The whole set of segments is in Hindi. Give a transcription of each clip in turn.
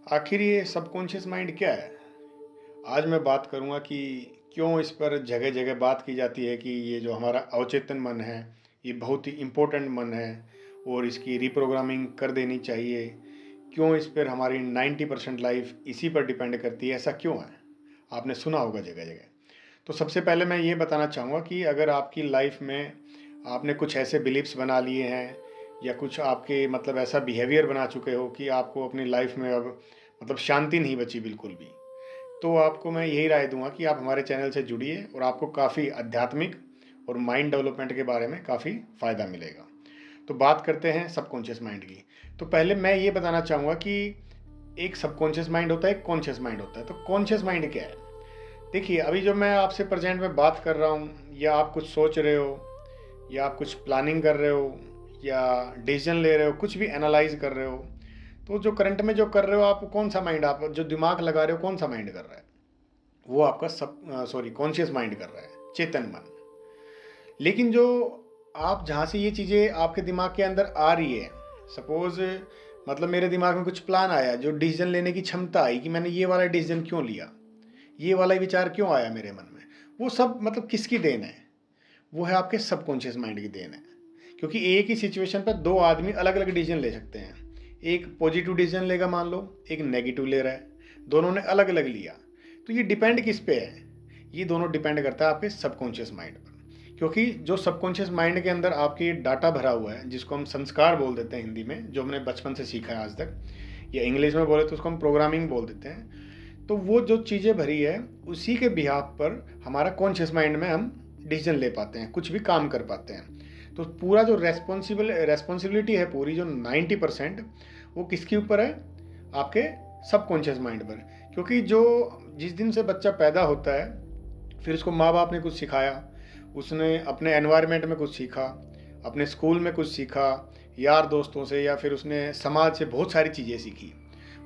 आखिर ये सबकॉन्शियस माइंड क्या है? आज मैं बात करूँगा कि क्यों इस पर जगह-जगह बात की जाती है कि ये जो हमारा अवचेतन मन है, ये बहुत ही इम्पोर्टेंट मन है और इसकी रिप्रोग्रामिंग कर देनी चाहिए। क्यों इस पर हमारी 90% लाइफ इसी पर डिपेंड करती है, ऐसा क्यों है? आपने सुना होगा जगह-जगह। तो सबसे पहले मैं ये बताना चाहूँगा कि अगर आपकी लाइफ में आपने कुछ ऐसे बिलीफ्स बना लिए हैं या कुछ आपके मतलब ऐसा बिहेवियर बना चुके हो कि आपको अपनी लाइफ में अब मतलब शांति नहीं बची बिल्कुल भी, तो आपको मैं यही राय दूंगा कि आप हमारे चैनल से जुड़िए और आपको काफ़ी आध्यात्मिक और माइंड डेवलपमेंट के बारे में काफ़ी फ़ायदा मिलेगा। तो बात करते हैं सबकॉन्शियस माइंड की। तो पहले मैं ये बताना चाहूँगा कि एक सबकॉन्शियस माइंड होता है, एक कॉन्शियस माइंड होता है। तो कॉन्शियस माइंड क्या है? देखिए, अभी जो मैं आपसे प्रेजेंट में बात कर रहा हूँ या आप कुछ सोच रहे हो या आप कुछ प्लानिंग कर रहे हो या डिसीजन ले रहे हो, कुछ भी एनालाइज कर रहे हो, तो जो करंट में जो कर रहे हो आप, कौन सा माइंड, आप जो दिमाग लगा रहे हो कौन सा माइंड कर रहा है? वो आपका सब सॉरी कॉन्शियस माइंड कर रहा है, चेतन मन। लेकिन जो आप जहाँ से ये चीज़ें आपके दिमाग के अंदर आ रही है, सपोज मतलब मेरे दिमाग में कुछ प्लान आया, जो डिसीजन लेने की क्षमता आई कि मैंने ये वाला डिसीजन क्यों लिया, ये वाला विचार क्यों आया मेरे मन में, वो सब मतलब किसकी देन है? वो है आपके सबकॉन्शियस माइंड की देन है। क्योंकि एक ही सिचुएशन पर दो आदमी अलग अलग डिसीजन ले सकते हैं। एक पॉजिटिव डिसीजन लेगा मान लो, एक नेगेटिव ले रहा है, दोनों ने अलग अलग लिया। तो ये डिपेंड किस पे है? ये दोनों डिपेंड करता है आपके सबकॉन्शियस माइंड पर। क्योंकि जो सबकॉन्शियस माइंड के अंदर आपकी डाटा भरा हुआ है, जिसको हम संस्कार बोल देते हैं हिंदी में, जो हमने बचपन से सीखा है आज तक, या इंग्लिश में बोले तो उसको हम प्रोग्रामिंग बोल देते हैं। तो वो जो चीज़ें भरी है, उसी के बिहाफ पर हमारा कॉन्शियस माइंड में हम डिसीजन ले पाते हैं, कुछ भी काम कर पाते हैं। तो पूरा जो रेस्पॉन्सिबिलिटी है पूरी, जो 90%, वो किसके ऊपर है? आपके सबकॉन्शियस माइंड पर। क्योंकि जो जिस दिन से बच्चा पैदा होता है, फिर उसको माँ बाप ने कुछ सिखाया, उसने अपने एनवायरनमेंट में कुछ सीखा, अपने स्कूल में कुछ सीखा, यार दोस्तों से, या फिर उसने समाज से बहुत सारी चीज़ें सीखी।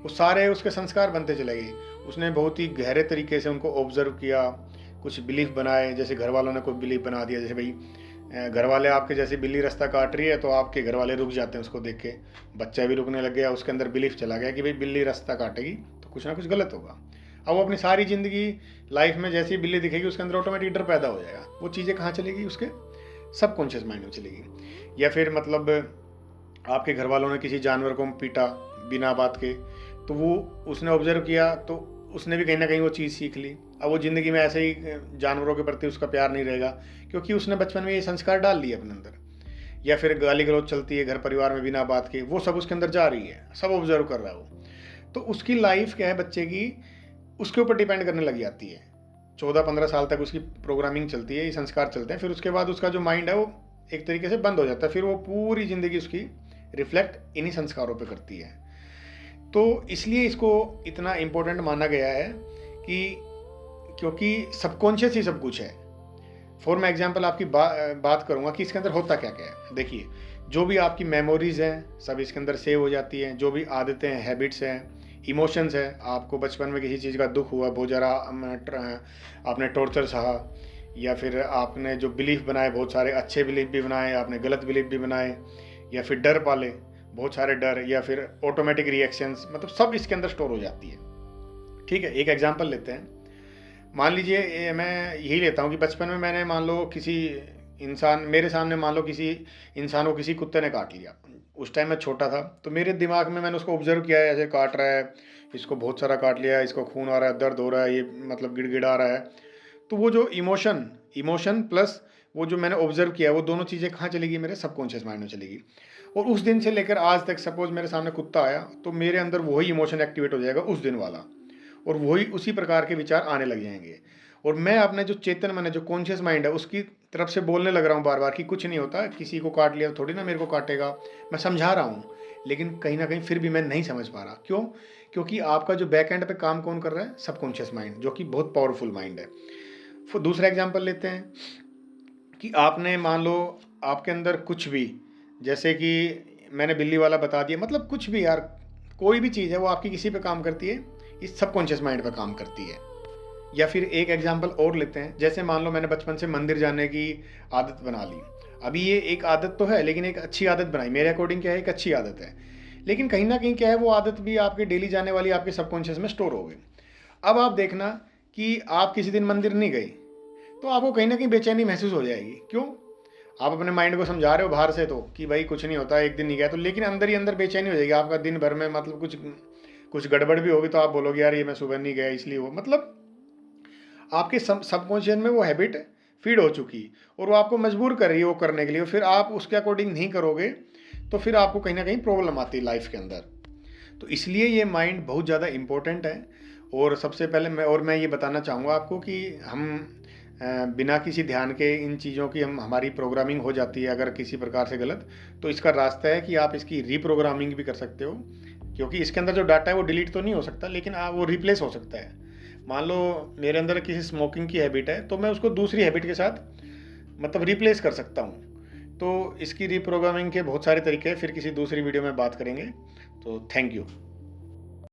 वो सारे उसके संस्कार बनते चले गए। उसने बहुत ही गहरे तरीके से उनको ऑब्जर्व किया, कुछ बिलीफ बनाए। जैसे घर वालों ने कोई बिलीफ बना दिया, जैसे भाई घर वाले आपके जैसे बिल्ली रास्ता काट रही है तो आपके घर वाले रुक जाते हैं उसको देख के। बच्चा भी रुकने लग गया, उसके अंदर बिलीफ चला गया कि भाई बिल्ली रास्ता काटेगी तो कुछ ना कुछ गलत होगा। अब वो अपनी सारी ज़िंदगी लाइफ में जैसी बिल्ली दिखेगी उसके अंदर ऑटोमेटिक डर पैदा हो जाएगा। वो चीज़ें कहाँ चलेगी? उसके सबकॉन्शियस माइंड में चलेगी। या फिर मतलब आपके घर वालों ने किसी जानवर को पीटा बिना बात के, तो वो उसने ऑब्जर्व किया, तो उसने भी कहीं ना कहीं वो चीज़ सीख ली। अब वो ज़िंदगी में ऐसे ही जानवरों के प्रति उसका प्यार नहीं रहेगा, क्योंकि उसने बचपन में ये संस्कार डाल लिए अपने अंदर। या फिर गाली गलौज चलती है घर परिवार में बिना बात के, वो सब उसके अंदर जा रही है, सब ऑब्जर्व कर रहा है वो। तो उसकी लाइफ क्या है बच्चे की, उसके ऊपर डिपेंड करने लग जाती है। 14-15 साल तक उसकी प्रोग्रामिंग चलती है, ये संस्कार चलते हैं। फिर उसके बाद उसका जो माइंड है वो एक तरीके से बंद हो जाता है। फिर वो पूरी ज़िंदगी उसकी रिफ्लेक्ट इन्हीं संस्कारों पे करती है। तो इसलिए इसको इतना इम्पोर्टेंट माना गया है कि क्योंकि सबकॉन्शियस ही सब कुछ है। फॉर मैं एग्जांपल आपकी बात करूंगा कि इसके अंदर होता क्या क्या है। देखिए, जो भी आपकी मेमोरीज हैं सब इसके अंदर सेव हो जाती हैं। जो भी आदतें हैं, हैबिट्स हैं, इमोशंस हैं, आपको बचपन में किसी चीज़ का दुख हुआ, बहुत ज़्यादा आपने टॉर्चर सहा, या फिर आपने जो बिलीफ बनाए, बहुत सारे अच्छे बिलीफ भी बनाए, आपने गलत बिलीफ भी बनाए, या फिर डर पाले, बहुत सारे डर, या फिर ऑटोमेटिक रिएक्शंस, मतलब सब इसके अंदर स्टोर हो जाती है। ठीक है, एक एग्जांपल लेते हैं। मान लीजिए मैं यही लेता हूँ कि बचपन में मैंने मान लो किसी इंसान, मेरे सामने मान लो किसी इंसान को किसी कुत्ते ने काट लिया। उस टाइम मैं छोटा था, तो मेरे दिमाग में मैंने उसको ऑब्जर्व किया है, ऐसे काट रहा है, इसको बहुत सारा काट लिया है, इसको खून आ रहा है, दर्द हो रहा है, ये मतलब गिड़गिड़ा रहा है। तो वो जो इमोशन इमोशन प्लस वो जो मैंने ऑब्जर्व किया, वो दोनों चीज़ें कहाँ चलेगी? मेरे सबकॉन्शियस माइंड में चलेगी। और उस दिन से लेकर आज तक सपोज मेरे सामने कुत्ता आया, तो मेरे अंदर वही इमोशन एक्टिवेट हो जाएगा उस दिन वाला, और वही उसी प्रकार के विचार आने लग जाएंगे। और मैं अपने जो चेतन मन है, जो कॉन्शियस माइंड है, उसकी तरफ से बोलने लग रहा हूँ बार बार कि कुछ नहीं होता, किसी को काट लिया थोड़ी ना मेरे को काटेगा। मैं समझा रहा हूँ, लेकिन कहीं ना कहीं फिर भी मैं नहीं समझ पा रहा। क्यों? क्योंकि आपका जो बैक एंड पे काम कौन कर रहा है? सबकॉन्शियस माइंड, जो कि बहुत पावरफुल माइंड है। फिर दूसरा एग्जाम्पल लेते हैं कि आपने मान लो आपके अंदर कुछ भी, जैसे कि मैंने बिल्ली वाला बता दिया, मतलब कुछ भी यार, कोई भी चीज़ है वो आपकी किसी पे काम करती है, इस सबकॉन्शियस माइंड पे काम करती है। या फिर एक एग्जांपल और लेते हैं, जैसे मान लो मैंने बचपन से मंदिर जाने की आदत बना ली। अभी ये एक आदत तो है, लेकिन एक अच्छी आदत बनाई, मेरे अकॉर्डिंग क्या है, एक अच्छी आदत है। लेकिन कहीं ना कहीं क्या है, वो आदत भी आपके डेली जाने वाली आपके सबकॉन्शियस में स्टोर हो गई। अब आप देखना कि आप किसी दिन मंदिर नहीं गए तो आपको कहीं ना कहीं बेचैनी महसूस हो जाएगी। क्यों? आप अपने माइंड को समझा रहे हो बाहर से तो कि भाई कुछ नहीं होता, एक दिन नहीं गया तो, लेकिन अंदर ही अंदर बेचैनी हो जाएगी आपका दिन भर में। मतलब कुछ कुछ गड़बड़ भी होगी तो आप बोलोगे यार ये मैं सुबह नहीं गया इसलिए, वो मतलब आपके सबकॉन्शियस में वो हैबिट फीड हो चुकी और वो आपको मजबूर कर रही है वो करने के लिए। फिर आप उसके अकॉर्डिंग नहीं करोगे तो फिर आपको कहीं ना कहीं प्रॉब्लम आती है लाइफ के अंदर। तो इसलिए ये माइंड बहुत ज़्यादा इम्पोर्टेंट है। और सबसे पहले मैं ये बताना चाहूँगा आपको कि हम बिना किसी ध्यान के इन चीज़ों की हमारी प्रोग्रामिंग हो जाती है अगर किसी प्रकार से गलत, तो इसका रास्ता है कि आप इसकी रीप्रोग्रामिंग भी कर सकते हो। क्योंकि इसके अंदर जो डाटा है वो डिलीट तो नहीं हो सकता, लेकिन वो रिप्लेस हो सकता है। मान लो मेरे अंदर किसी स्मोकिंग की हैबिट है तो मैं उसको दूसरी हैबिट के साथ मतलब रिप्लेस कर सकता हूँ। तो इसकी रीप्रोग्रामिंग के बहुत सारे तरीके हैं, फिर किसी दूसरी वीडियो में बात करेंगे। तो थैंक यू।